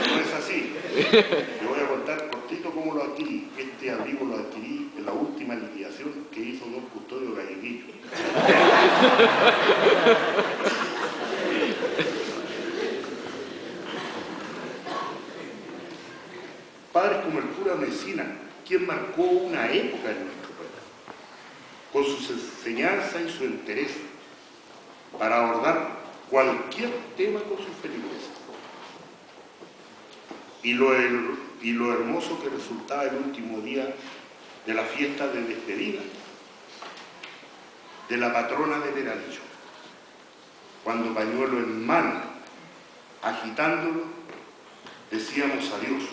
No es así. Te voy a contar cortito cómo lo adquirí. Este abrigo lo adquirí en la última liquidación que hizo don Custodio Galleguillo. Padres como el cura Mesina, quien marcó una época en nuestro pueblo, con sus enseñanzas y su interés para abordar cualquier tema con sus feligreses. Y lo hermoso que resultaba el último día de la fiesta de despedida de la patrona de Peralillo, cuando pañuelo en mano, agitándolo, decíamos adiós.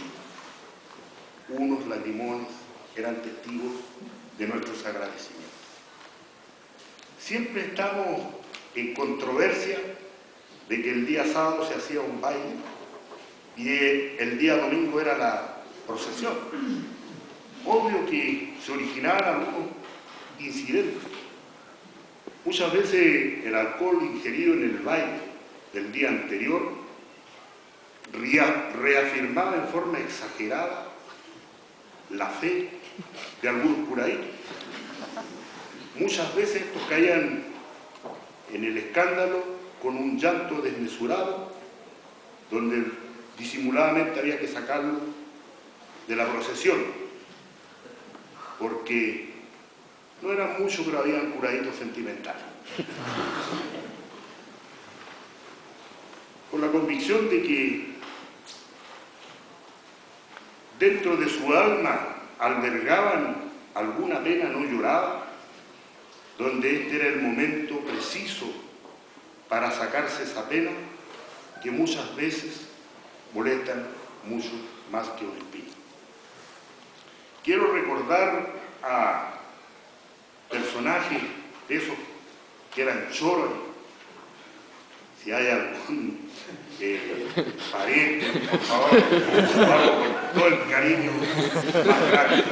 Unos lagrimones eran testigos de nuestros agradecimientos. Siempre estamos en controversia de que el día sábado se hacía un baile y el día domingo era la procesión. Obvio que se originaban algunos incidentes. Muchas veces el alcohol ingerido en el baile del día anterior reafirmaba en forma exagerada la fe de algunos curaditos. Muchas veces estos caían en el escándalo con un llanto desmesurado, donde disimuladamente había que sacarlo de la procesión, porque no eran muchos, pero habían curaditos sentimentales. Con la convicción de que dentro de su alma albergaban alguna pena no llorada, donde este era el momento preciso para sacarse esa pena que muchas veces molestan mucho más que un espíritu. Quiero recordar a personajes de esos que eran choros. Si hay algún pariente, por favor, con todo el cariño más grande.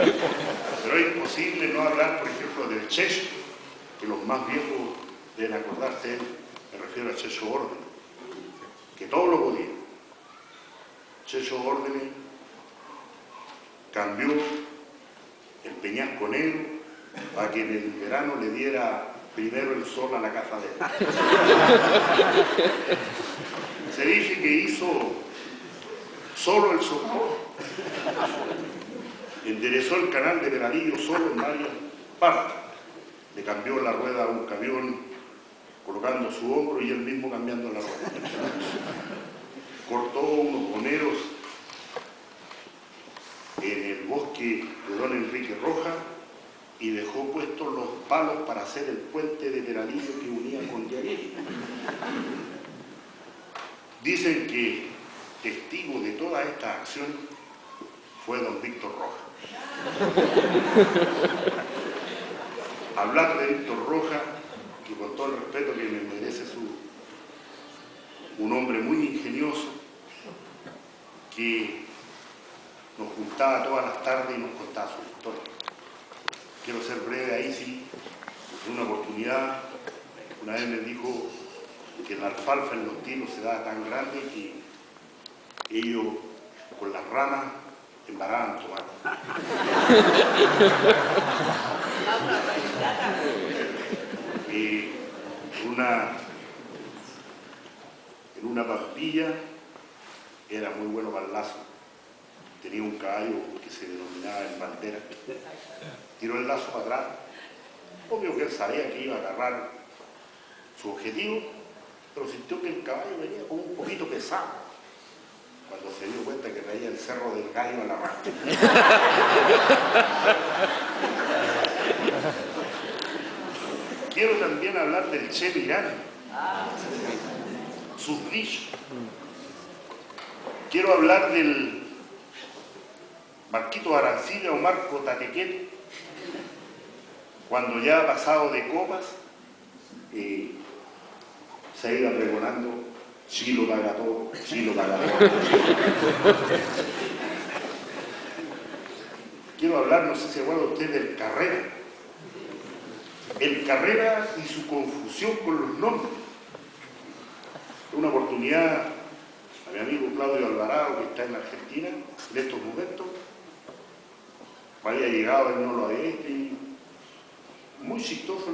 Pero es imposible no hablar, por ejemplo, del Checho, que los más viejos deben acordarse de él. Me refiero a Checho Órdenes, que todo lo podía. Checho Órdenes cambió el peñasco negro para que en el verano le diera primero el sol a la casa de él. Se dice que hizo solo el socorro. Enderezó el canal de Peralillo solo en varias partes. Le cambió la rueda a un camión colocando su hombro y él mismo cambiando la rueda. Cortó unos boneros en el bosque de don Enrique Roja y dejó puestos los palos para hacer el puente de Peralillo que unía con Yagué. Dicen que testigo de toda esta acción fue don Víctor Roja. Hablar de Víctor Roja, que con todo el respeto que me merece un hombre muy ingenioso, que nos juntaba todas las tardes y nos contaba su historia. Quiero ser breve ahí, sí. En una oportunidad, una vez me dijo que la alfalfa en los tiros se daba tan grande que ellos con las ramas embaraban tomate. En una pampilla era muy bueno para el lazo. Tenía un caballo que se denominaba el bandera. Tiró el lazo para atrás. Obvio que él sabía que iba a agarrar su objetivo, pero sintió que el caballo venía como un poquito pesado. Cuando se dio cuenta que traía el cerro del gallo a la mano. Quiero también hablar del Che Miranda, sus dichos. Quiero hablar del Marquito Arancibia o Marco Tatequete, cuando ya ha pasado de copas, se iba pregonando, Chilo paga todo, Chilo paga todo. Quiero hablar, no sé si se acuerda usted del Carrera. El Carrera y su confusión con los nombres. una oportunidad a mi amigo Claudio Alvarado, que está en Argentina en estos momentos. Había llegado, él no lo había visto, y muy chistoso,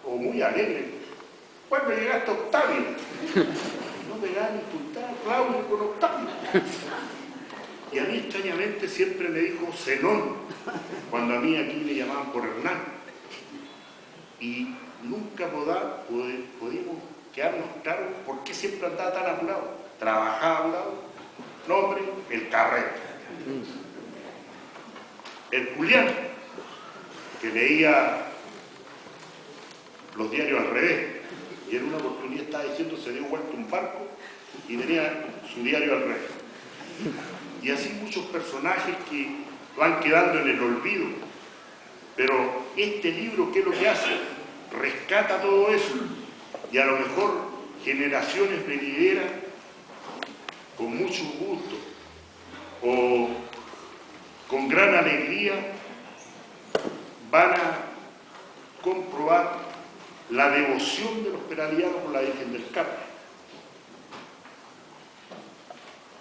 o muy alegre. ¿Cuándo llegaste a Octavio? No me dan ni puntada, Claudio con Octavio. Y a mí extrañamente siempre me dijo Zenón, cuando a mí aquí me llamaban por Hernán. Y nunca pudimos quedarnos claros por qué siempre andaba tan apurado. Trabajaba apurado. Nombre, el Carrero. El Julián, que leía los diarios al revés, y en una oportunidad estaba diciendo, se dio vuelta un barco y tenía su diario al revés. Y así muchos personajes que van quedando en el olvido. Pero este libro, ¿qué es lo que hace? Rescata todo eso, y a lo mejor generaciones venideras, con mucho gusto o con gran alegría, van a comprobar la devoción de los peralianos por la Virgen del Carmen.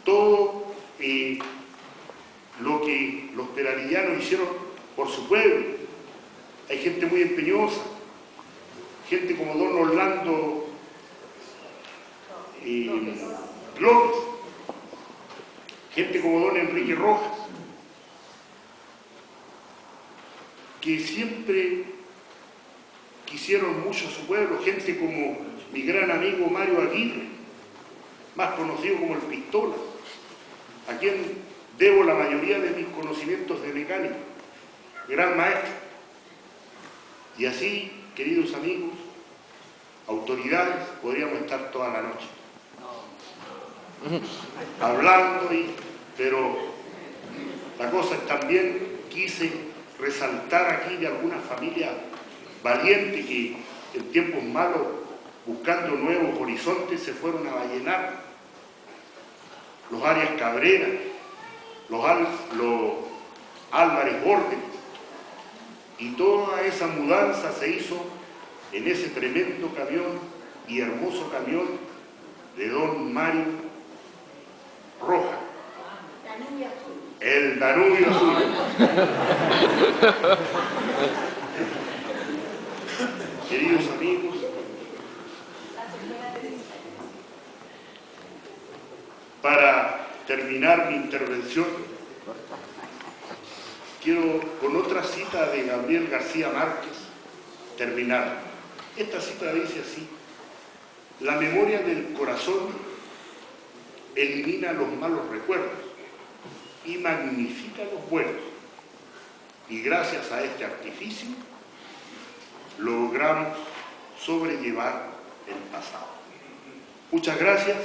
Todo lo que los peralianos hicieron por su pueblo. Hay gente muy empeñosa, gente como don Orlando López, gente como don Enrique Rojas, que siempre quisieron mucho a su pueblo, gente como mi gran amigo Mario Aguirre, más conocido como el Pistola, a quien debo la mayoría de mis conocimientos de mecánica, gran maestro. Y así, queridos amigos, autoridades, podríamos estar toda la noche hablando, pero la cosa es también, quise resaltar aquí de alguna familia valiente que en tiempos malos, buscando nuevos horizontes, se fueron a Vallenar. Los Arias Cabrera, los Álvarez Borges, y toda esa mudanza se hizo en ese tremendo camión y hermoso camión de don Mario Rojas, el Danubio Azul. Queridos amigos, para terminar mi intervención, quiero con otra cita de Gabriel García Márquez terminar. Esta cita dice así: la memoria del corazón elimina los malos recuerdos y magnifica los buenos. Y gracias a este artificio logramos sobrellevar el pasado. Muchas gracias.